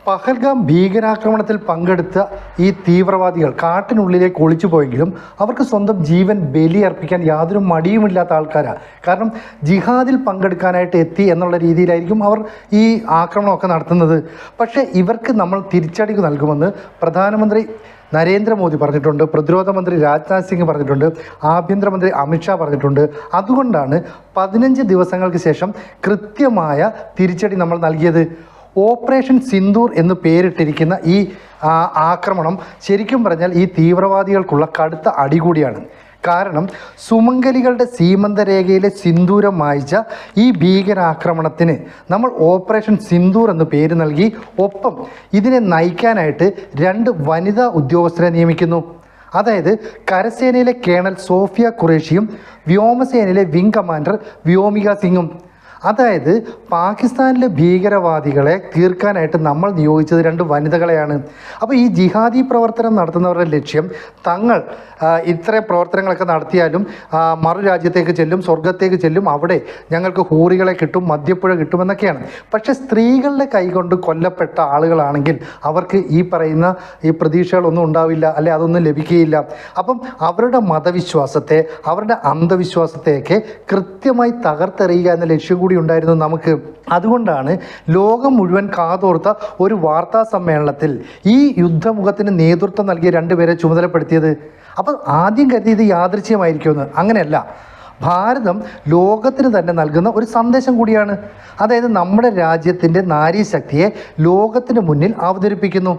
പഹൽഗാം ഭീകരാക്രമണത്തിൽ പങ്കെടുത്ത ഈ തീവ്രവാദികൾ കാട്ടിനുള്ളിലേക്ക് ഒളിച്ചു പോയെങ്കിലും അവർക്ക് സ്വന്തം ജീവൻ ബലിയർപ്പിക്കാൻ യാതൊരു മടിയുമില്ലാത്ത ആൾക്കാരാണ്. കാരണം ജിഹാദിൽ പങ്കെടുക്കാനായിട്ട് എത്തി എന്നുള്ള രീതിയിലായിരിക്കും അവർ ഈ ആക്രമണമൊക്കെ നടത്തുന്നത്. പക്ഷേ ഇവർക്ക് നമ്മൾ തിരിച്ചടി നൽകുമെന്ന് പ്രധാനമന്ത്രി നരേന്ദ്രമോദി പറഞ്ഞിട്ടുണ്ട്, പ്രതിരോധ മന്ത്രി രാജ്നാഥ് സിംഗ് പറഞ്ഞിട്ടുണ്ട്, ആഭ്യന്തരമന്ത്രി അമിത്ഷാ പറഞ്ഞിട്ടുണ്ട്. അതുകൊണ്ടാണ് 15 ദിവസങ്ങൾക്ക് ശേഷം കൃത്യമായ തിരിച്ചടി നമ്മൾ നൽകിയത്. ഓപ്പറേഷൻ സിന്ദൂർ എന്ന് പേരിട്ടിരിക്കുന്ന ഈ ആക്രമണം ശരിക്കും പറഞ്ഞാൽ ഈ തീവ്രവാദികൾക്കുള്ള കടുത്ത അടി കൂടിയാണ്. കാരണം സുമംഗലികളുടെ സീമന്തരേഖയിലെ സിന്ദൂരം മായ്ച്ച ഈ ഭീകരാക്രമണത്തിന് നമ്മൾ ഓപ്പറേഷൻ സിന്ദൂർ എന്ന് പേര് നൽകി. ഒപ്പം ഇതിനെ നയിക്കാനായിട്ട് 2 വനിതാ ഉദ്യോഗസ്ഥരെ നിയമിക്കുന്നു. അതായത് കരസേനയിലെ കേണൽ സോഫിയ ഖുറേഷിയും വ്യോമസേനയിലെ വിംഗ് കമാൻഡർ വ്യോമിക സിംഗും. അതായത് പാകിസ്ഥാനിലെ ഭീകരവാദികളെ തീർക്കാനായിട്ട് നമ്മൾ നിയോഗിച്ചത് 2 വനിതകളെയാണ്. അപ്പോൾ ഈ ജിഹാദി പ്രവർത്തനം നടത്തുന്നവരുടെ ലക്ഷ്യം തങ്ങൾ ഇത്ര പ്രവർത്തനങ്ങളൊക്കെ നടത്തിയാലും മറു രാജ്യത്തേക്ക് ചെല്ലും, സ്വർഗത്തേക്ക് ചെല്ലും, അവിടെ ഞങ്ങൾക്ക് ഹൂറികളെ കിട്ടും, മദ്യപ്പുഴ കിട്ടുമെന്നൊക്കെയാണ്. പക്ഷേ സ്ത്രീകളുടെ കൈകൊണ്ട് കൊല്ലപ്പെട്ട ആളുകളാണെങ്കിൽ അവർക്ക് ഈ പറയുന്ന ഈ പ്രതീക്ഷകളൊന്നും ഉണ്ടാവില്ല, അല്ലെ അതൊന്നും ലഭിക്കുകയില്ല. അപ്പം അവരുടെ മതവിശ്വാസത്തെ, അവരുടെ അന്ധവിശ്വാസത്തെയൊക്കെ കൃത്യമായി തകർത്തെറിയുക എന്ന ലക്ഷ്യം കൂടി ഉണ്ടായിരുന്നു നമുക്ക്. അതുകൊണ്ടാണ് ലോകം മുഴുവൻ കാതോർത്ത ഒരു വാർത്താ സമ്മേളനത്തിൽ ഈ യുദ്ധമുഖത്തിന് നേതൃത്വം നൽകിയ 2 പേരെ ചുമതലപ്പെടുത്തിയത്. അപ്പോൾ ആദ്യം കരുതിയത് യാദൃച്ഛികമായിരിക്കുമെന്ന്. അങ്ങനെയല്ല, ഭാരതം ലോകത്തിന് തന്നെ നൽകുന്ന ഒരു സന്ദേശം കൂടിയാണ്. അതായത് നമ്മുടെ രാജ്യത്തിൻ്റെ നാരീശക്തിയെ ലോകത്തിന് മുന്നിൽ അവതരിപ്പിക്കുന്നു.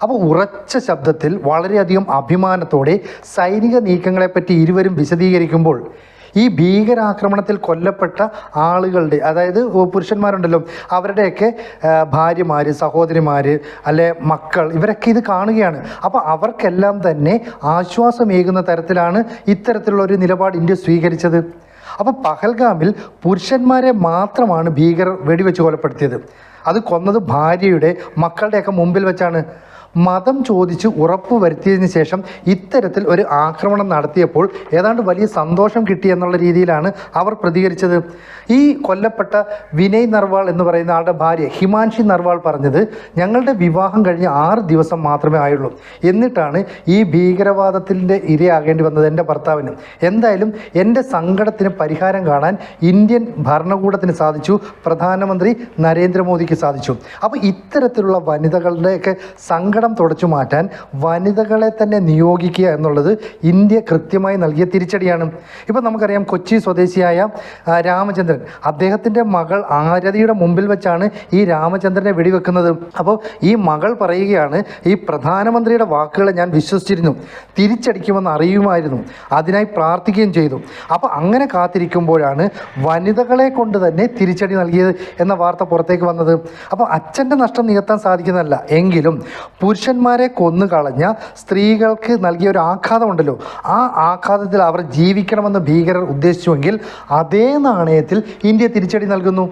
അപ്പോൾ ഉറച്ച ശബ്ദത്തിൽ വളരെയധികം അഭിമാനത്തോടെ സൈനിക നീക്കങ്ങളെപ്പറ്റി ഇരുവരും വിശദീകരിക്കുമ്പോൾ ഈ ഭീകരാക്രമണത്തിൽ കൊല്ലപ്പെട്ട ആളുകളുടെ, അതായത് പുരുഷന്മാരുണ്ടല്ലോ, അവരുടെയൊക്കെ ഭാര്യമാർ, സഹോദരിമാർ, അല്ലെ മക്കൾ, ഇവരൊക്കെ ഇത് കാണുകയാണ്. അപ്പോൾ അവർക്കെല്ലാം തന്നെ ആശ്വാസമേകുന്ന തരത്തിലാണ് ഇത്തരത്തിലുള്ള ഒരു നിലപാട് ഇന്ത്യ സ്വീകരിച്ചത്. അപ്പോൾ പഹൽഗാമിൽ പുരുഷന്മാരെ മാത്രമാണ് ഭീകരർ വെടിവെച്ച് കൊലപ്പെടുത്തിയത്. അത് കൊന്നത് ഭാര്യയുടെ, മക്കളുടെയൊക്കെ മുമ്പിൽ വെച്ചാണ്. മതം ചോദിച്ച് ഉറപ്പ് വരുത്തിയതിന് ശേഷം ഇത്തരത്തിൽ ഒരു ആക്രമണം നടത്തിയപ്പോൾ ഏതാണ്ട് വലിയ സന്തോഷം കിട്ടി എന്നുള്ള രീതിയിലാണ് അവർ പ്രതികരിച്ചത്. ഈ കൊല്ലപ്പെട്ട വിനയ് നർവാൾ എന്ന് പറയുന്ന ആളുടെ ഭാര്യ ഹിമാൻഷി നർവാൾ പറഞ്ഞത്, ഞങ്ങളുടെ വിവാഹം കഴിഞ്ഞ് 6 ദിവസം മാത്രമേ ആയുള്ളൂ, എന്നിട്ടാണ് ഈ ഭീകരവാദത്തിൻ്റെ ഇരയാകേണ്ടി വന്നത് എൻ്റെ ഭർത്താവിന്. എന്തായാലും എൻ്റെ സങ്കടത്തിന് പരിഹാരം കാണാൻ ഇന്ത്യൻ ഭരണകൂടത്തിന് സാധിച്ചു, പ്രധാനമന്ത്രി നരേന്ദ്രമോദിക്ക് സാധിച്ചു. അപ്പോൾ ഇത്തരത്തിലുള്ള വനിതകളുടെയൊക്കെ സങ്കടം തുടച്ചു മാറ്റാൻ വനിതകളെ തന്നെ നിയോഗിക്കുക എന്നുള്ളത് ഇന്ത്യ കൃത്യമായി നൽകിയ തിരിച്ചടിയാണ്. ഇപ്പം നമുക്കറിയാം, കൊച്ചി സ്വദേശിയായ രാമചന്ദ്രൻ, അദ്ദേഹത്തിൻ്റെ മകൾ ആരതിയുടെ മുമ്പിൽ വെച്ചാണ് ഈ രാമചന്ദ്രനെ വെടിവെക്കുന്നത്. അപ്പോൾ ഈ മകൾ പറയുകയാണ്, ഈ പ്രധാനമന്ത്രിയുടെ വാക്കുകളെ ഞാൻ വിശ്വസിച്ചിരുന്നു, തിരിച്ചടിക്കുമെന്ന് അറിയുമായിരുന്നു, അതിനായി പ്രാർത്ഥിക്കുകയും ചെയ്തു. അപ്പോൾ അങ്ങനെ കാത്തിരിക്കുമ്പോഴാണ് വനിതകളെ കൊണ്ട് തന്നെ തിരിച്ചടി നൽകിയത് എന്ന വാർത്ത പുറത്തേക്ക് വന്നത്. അപ്പോൾ അച്ഛൻ്റെ നഷ്ടം നികത്താൻ സാധിക്കുന്നതല്ല, എങ്കിലും പുരുഷന്മാരെ കൊന്നുകളഞ്ഞ സ്ത്രീകൾക്ക് നൽകിയ ഒരു ആഘാതമുണ്ടല്ലോ, ആ ആഘാതത്തിൽ അവർ ജീവിക്കണമെന്ന് ഭീകരർ ഉദ്ദേശിച്ചുവെങ്കിൽ അതേ നാണയത്തിൽ ഇന്ത്യ തിരിച്ചടി നൽകുന്നു.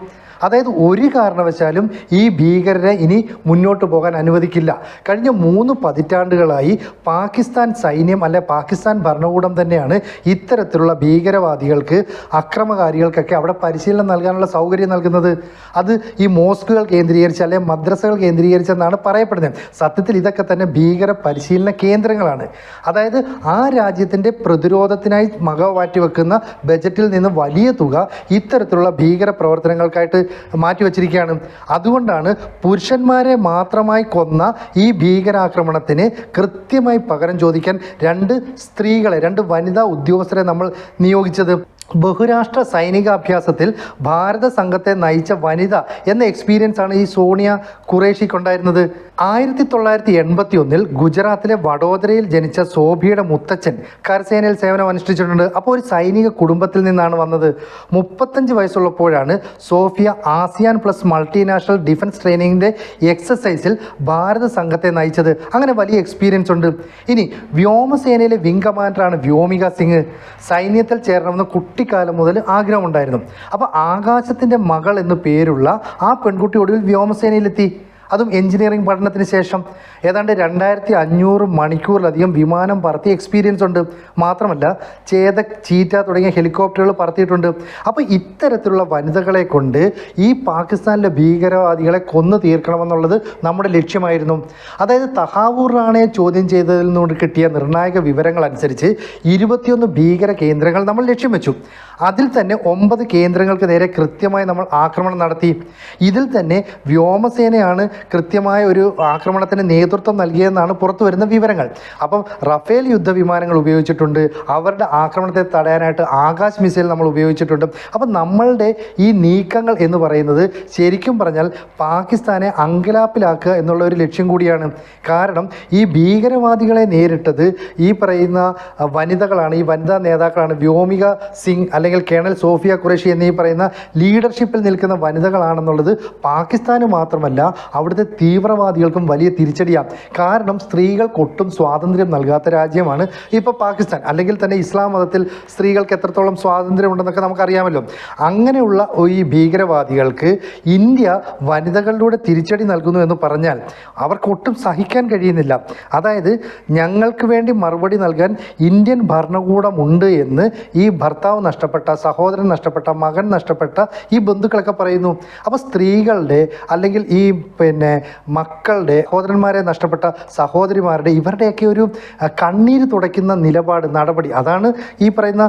അതായത് ഒരു കാരണവശാലും ഈ ഭീകരരെ ഇനി മുന്നോട്ട് പോകാൻ അനുവദിക്കില്ല. കഴിഞ്ഞ 3 പതിറ്റാണ്ടുകളായി പാകിസ്ഥാൻ സൈന്യം, അല്ലെ പാകിസ്ഥാൻ ഭരണകൂടം തന്നെയാണ് ഇത്തരത്തിലുള്ള ഭീകരവാദികൾക്ക്, അക്രമകാരികൾക്കൊക്കെ അവിടെ പരിശീലനം നൽകാനുള്ള സൗകര്യം നൽകുന്നത്. അത് ഈ മോസ്കുകൾ കേന്ദ്രീകരിച്ച്, അല്ലെ മദ്രസകൾ കേന്ദ്രീകരിച്ചെന്നാണ് പറയപ്പെടുന്നത്. സത്യത്തിൽ ഇതൊക്കെ തന്നെ ഭീകര പരിശീലന കേന്ദ്രങ്ങളാണ്. അതായത് ആ രാജ്യത്തിൻ്റെ പ്രതിരോധത്തിനായി മാറ്റിവെക്കുന്ന ബജറ്റിൽ നിന്ന് വലിയ തുക ഇത്തരത്തിലുള്ള ഭീകര പ്രവർത്തനങ്ങൾക്കായിട്ട് മാറ്റിവെച്ചിരിക്കുകയാണ്. അതുകൊണ്ടാണ് പുരുഷന്മാരെ മാത്രമായി കൊന്ന ഈ ഭീകരാക്രമണത്തിന് കൃത്യമായി പകരം ചോദിക്കാൻ 2 സ്ത്രീകളെ, 2 വനിതാ ഉദ്യോഗസ്ഥരെ നമ്മൾ നിയോഗിച്ചത്. ബഹുരാഷ്ട്ര സൈനികാഭ്യാസത്തിൽ ഭാരത സംഘത്തെ നയിച്ച വനിത എന്ന എക്സ്പീരിയൻസ് ആണ് ഈ സോണിയ ഖുറേഷിക്കുണ്ടായിരുന്നത്. 1981 ഗുജറാത്തിലെ വഡോദരയിൽ ജനിച്ച സോഭിയുടെ മുത്തച്ഛൻ കരസേനയിൽ സേവനം അനുഷ്ഠിച്ചിട്ടുണ്ട്. അപ്പോൾ ഒരു സൈനിക കുടുംബത്തിൽ നിന്നാണ് വന്നത്. 35 വയസ്സുള്ളപ്പോഴാണ് Sofiya ASEAN plus multinational defence ട്രെയിനിങ്ങിൻ്റെ എക്സസൈസിൽ ഭാരത സംഘത്തെ നയിച്ചത്. അങ്ങനെ വലിയ എക്സ്പീരിയൻസ് ഉണ്ട്. ഇനി വ്യോമസേനയിലെ വിംഗ് കമാൻഡറാണ് വ്യോമിക സിംഗ്. സൈന്യത്തിൽ ചേരണമെന്ന് കുട്ടിക്കാലം മുതൽ ആഗ്രഹമുണ്ടായിരുന്നു. അപ്പോൾ ആകാശത്തിൻ്റെ മകൾ എന്നു പേരുള്ള ആ പെൺകുട്ടി ഒടുവിൽ വ്യോമസേനയിലെത്തി. അതും എഞ്ചിനീയറിംഗ് പഠനത്തിന് ശേഷം. ഏതാണ്ട് 2500 മണിക്കൂറിലധികം വിമാനം പറത്തി എക്സ്പീരിയൻസ് ഉണ്ട്. മാത്രമല്ല ചേതക്, ചീറ്റ തുടങ്ങിയ ഹെലികോപ്റ്ററുകൾ പറത്തിയിട്ടുണ്ട്. അപ്പോൾ ഇത്തരത്തിലുള്ള വനിതകളെ കൊണ്ട് ഈ പാകിസ്ഥാനിലെ ഭീകരവാദികളെ കൊന്നു തീർക്കണമെന്നുള്ളത് നമ്മുടെ ലക്ഷ്യമായിരുന്നു. അതായത് തഹാവൂർ റാണയെ ചോദ്യം ചെയ്തതിൽ നിന്നുകൊണ്ട് കിട്ടിയ നിർണായക വിവരങ്ങൾ അനുസരിച്ച് 21 ഭീകര കേന്ദ്രങ്ങൾ നമ്മൾ ലക്ഷ്യം വെച്ചു. അതിൽ തന്നെ 9 കേന്ദ്രങ്ങൾക്ക് നേരെ കൃത്യമായി നമ്മൾ ആക്രമണം നടത്തി. ഇതിൽ തന്നെ വ്യോമസേനയാണ് കൃത്യമായ ഒരു ആക്രമണത്തിന് നേതൃത്വം നൽകിയതെന്നാണ് പുറത്തു വരുന്ന വിവരങ്ങൾ. അപ്പം റഫേൽ യുദ്ധവിമാനങ്ങൾ ഉപയോഗിച്ചിട്ടുണ്ട്, അവരുടെ ആക്രമണത്തെ തടയാനായിട്ട് ആകാശ് മിസൈൽ നമ്മൾ ഉപയോഗിച്ചിട്ടുണ്ട്. അപ്പം നമ്മളുടെ ഈ നീക്കങ്ങൾ എന്ന് പറയുന്നത് ശരിക്കും പറഞ്ഞാൽ പാകിസ്ഥാനെ അങ്കലാപ്പിലാക്കുക എന്നുള്ള ഒരു ലക്ഷ്യം കൂടിയാണ്. കാരണം ഈ ഭീകരവാദികളെ നേരിട്ടത് ഈ പറയുന്ന വനിതകളാണ്, ഈ വനിതാ നേതാക്കളാണ്. വ്യോമിക സിംഗ് അല്ലെങ്കിൽ കേണൽ സോഫിയ ഖുറേഷി എന്നീ പറയുന്ന ലീഡർഷിപ്പിൽ നിൽക്കുന്ന വനിതകളാണെന്നുള്ളത് പാകിസ്ഥാന് മാത്രമല്ല അവിടുത്തെ തീവ്രവാദികൾക്കും വലിയ തിരിച്ചടിയാണ്. കാരണം സ്ത്രീകൾക്ക് ഒട്ടും സ്വാതന്ത്ര്യം നൽകാത്ത രാജ്യമാണ് ഇപ്പോൾ പാകിസ്ഥാൻ. അല്ലെങ്കിൽ തന്നെ ഇസ്ലാം മതത്തിൽ സ്ത്രീകൾക്ക് എത്രത്തോളം സ്വാതന്ത്ര്യം ഉണ്ടെന്നൊക്കെ നമുക്കറിയാമല്ലോ. അങ്ങനെയുള്ള ഈ ഭീകരവാദികൾക്ക് ഇന്ത്യ വനിതകളിലൂടെ തിരിച്ചടി നൽകുന്നു എന്ന് പറഞ്ഞാൽ അവർക്ക് ഒട്ടും സഹിക്കാൻ കഴിയുന്നില്ല. അതായത് ഞങ്ങൾക്ക് വേണ്ടി മറുപടി നൽകാൻ ഇന്ത്യൻ ഭരണകൂടമുണ്ട് എന്ന് ഈ ഭർത്താവ് നഷ്ടപ്പെട്ട, സഹോദരൻ നഷ്ടപ്പെട്ട, മകൻ നഷ്ടപ്പെട്ട ഈ ബന്ധുക്കളൊക്കെ പറയുന്നു. അപ്പോൾ സ്ത്രീകളുടെ അല്ലെങ്കിൽ ഈ മക്കളുടെ, സഹോദരന്മാരെ നഷ്ടപ്പെട്ട സഹോദരിമാരുടെ ഇവരുടെയൊക്കെ ഒരു കണ്ണീര് തുടയ്ക്കുന്ന നിലപാട്, നടപടി, അതാണ് ഈ പറയുന്ന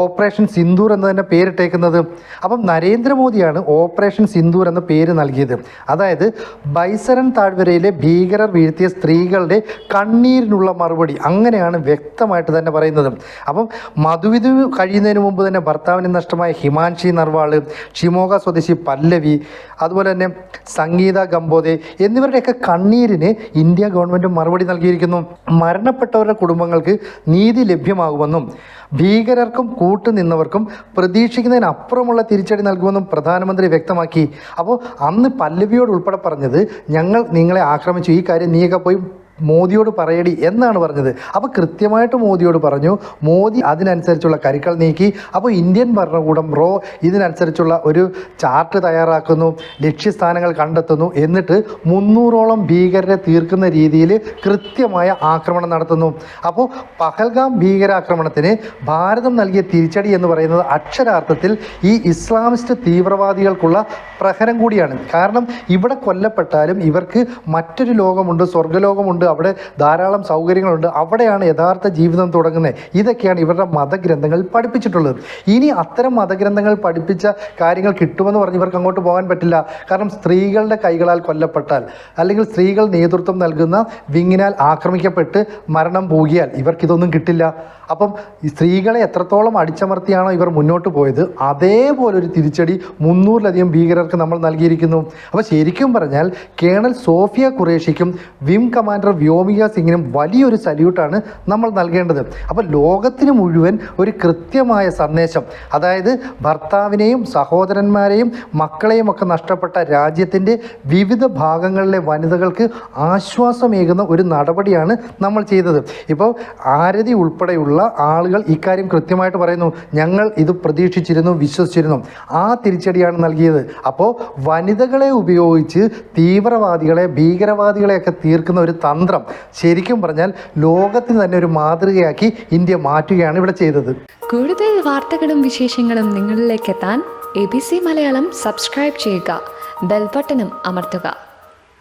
ഓപ്പറേഷൻ സിന്ദൂർ എന്ന് തന്നെ പേരിട്ടേക്കുന്നത്. അപ്പം നരേന്ദ്രമോദിയാണ് ഓപ്പറേഷൻ സിന്ദൂർ എന്ന പേര് നൽകിയത്. അതായത് ബൈസരൻ താഴ്വരയിലെ ഭീകരർ വീഴ്ത്തിയ സ്ത്രീകളുടെ കണ്ണീരിനുള്ള മറുപടി, അങ്ങനെയാണ് വ്യക്തമായിട്ട് തന്നെ പറയുന്നത്. അപ്പം മധുവിധു കഴിയുന്നതിന് മുമ്പ് തന്നെ ഭർത്താവിന് നഷ്ടമായ ഹിമാൻഷി നർവാൾ, ഷിമോഗ സ്വദേശി പല്ലവി, അതുപോലെ തന്നെ സംഗീത ഗംബോദെ എന്നിവരുടെയൊക്കെ കണ്ണീരിന് ഇന്ത്യ ഗവൺമെൻറ് മറുപടി നൽകിയിരിക്കുന്നു. മരണപ്പെട്ടവരുടെ കുടുംബങ്ങൾക്ക് നീതി ലഭ്യമാകുമെന്നും ഭീകരർക്കും കൂട്ടുനിന്നവർക്കും പ്രതീക്ഷിക്കുന്നതിനപ്പുറമുള്ള തിരിച്ചടി നൽകുമെന്നും പ്രധാനമന്ത്രി വ്യക്തമാക്കി. അപ്പോൾ അന്ന് പല്ലവിയോട് ഉൾപ്പെടെ പറഞ്ഞത്, ഞങ്ങൾ നിങ്ങളെ ആക്രമിച്ചു, ഈ കാര്യം നീയൊക്കെ പോയി മോദിയോട് പറയടി എന്നാണ് പറഞ്ഞത്. അപ്പോൾ കൃത്യമായിട്ട് മോദിയോട് പറഞ്ഞു. മോദി അതിനനുസരിച്ചുള്ള കരുക്കൾ നീക്കി. അപ്പോൾ ഇന്ത്യൻ ഭരണകൂടം ഇതിനനുസരിച്ചുള്ള ഒരു ചാർട്ട് തയ്യാറാക്കുന്നു, ലക്ഷ്യസ്ഥാനങ്ങൾ കണ്ടെത്തുന്നു, എന്നിട്ട് 300ഓളം ഭീകരരെ തീർക്കുന്ന രീതിയിൽ കൃത്യമായ ആക്രമണം നടത്തുന്നു. അപ്പോൾ പഹൽഗാം ഭീകരാക്രമണത്തിന് ഭാരതം നൽകിയ തിരിച്ചടി എന്ന് പറയുന്നത് അക്ഷരാർത്ഥത്തിൽ ഈ ഇസ്ലാമിസ്റ്റ് തീവ്രവാദികൾക്കുള്ള പ്രഹരം കൂടിയാണ്. കാരണം ഇവിടെ കൊല്ലപ്പെട്ടാലും ഇവർക്ക് മറ്റൊരു ലോകമുണ്ട്, സ്വർഗ്ഗലോകമുണ്ട്, അവിടെ ധാരാളം സൗകര്യങ്ങളുണ്ട്, അവിടെയാണ് യഥാർത്ഥ ജീവിതം തുടങ്ങുന്നത്. ഇതൊക്കെയാണ് ഇവരുടെ മതഗ്രന്ഥങ്ങളിൽ പഠിപ്പിച്ചിട്ടുള്ളത്. ഇനി അത്തരം മതഗ്രന്ഥങ്ങൾ പഠിപ്പിച്ച കാര്യങ്ങൾ കിട്ടുമെന്ന് പറഞ്ഞ് ഇവർക്ക് അങ്ങോട്ട് പോകാൻ പറ്റില്ല. കാരണം സ്ത്രീകളുടെ കൈകളാൽ കൊല്ലപ്പെട്ടാൽ, അല്ലെങ്കിൽ സ്ത്രീകൾ നേതൃത്വം നൽകുന്ന വിങ്ങിനാൽ ആക്രമിക്കപ്പെട്ട് മരണം പോകിയാൽ ഇവർക്കിതൊന്നും കിട്ടില്ല. അപ്പം ഈ സ്ത്രീകളെ എത്രത്തോളം അടിച്ചമർത്തിയാണോ ഇവർ മുന്നോട്ട് പോയത്, അതേപോലൊരു തിരിച്ചടി 300-ലധികം ഭീകരർക്ക് നമ്മൾ നൽകിയിരിക്കുന്നു. അപ്പോൾ ശരിക്കും പറഞ്ഞാൽ കേണൽ സോഫിയ ഖുറേഷിക്കും വിം കമാൻഡർ വ്യോമിക സിംഗിനും വലിയൊരു സല്യൂട്ടാണ് നമ്മൾ നൽകേണ്ടത്. അപ്പോൾ ലോകത്തിന് മുഴുവൻ ഒരു കൃത്യമായ സന്ദേശം, അതായത് ഭർത്താവിനെയും സഹോദരന്മാരെയും മക്കളെയും ഒക്കെ നഷ്ടപ്പെട്ട രാജ്യത്തിൻ്റെ വിവിധ ഭാഗങ്ങളിലെ വനിതകൾക്ക് ആശ്വാസമേകുന്ന ഒരു നടപടിയാണ് നമ്മൾ ചെയ്തത്. ഇപ്പോൾ ആരതി ഉൾപ്പെടെയുള്ള ആളുകൾ ഇക്കാര്യം കൃത്യമായിട്ട് പറയുന്നു. ഞങ്ങൾ ഇത് പ്രതീക്ഷിച്ചിരുന്നു, വിശ്വസിച്ചിരുന്നു. ആ തിരിച്ചടിയാണ് നൽകിയത്. അപ്പോൾ വനിതകളെ ഉപയോഗിച്ച് തീവ്രവാദികളെ, ഭീകരവാദികളെയൊക്കെ തീർക്കുന്ന ഒരു തന്ത്രം ശരിക്കും പറഞ്ഞാൽ ലോകത്തിന് തന്നെ ഒരു മാതൃകയാക്കി ഇന്ത്യ മാറ്റുകയാണ് ഇവിടെ ചെയ്തത്. കൂടുതൽ വാർത്തകളും വിശേഷങ്ങളും നിങ്ങളിലേക്ക് എത്താൻ ABC മലയാളം സബ്സ്ക്രൈബ് ചെയ്യുക, ബെൽ ബട്ടണും അമർത്തുക.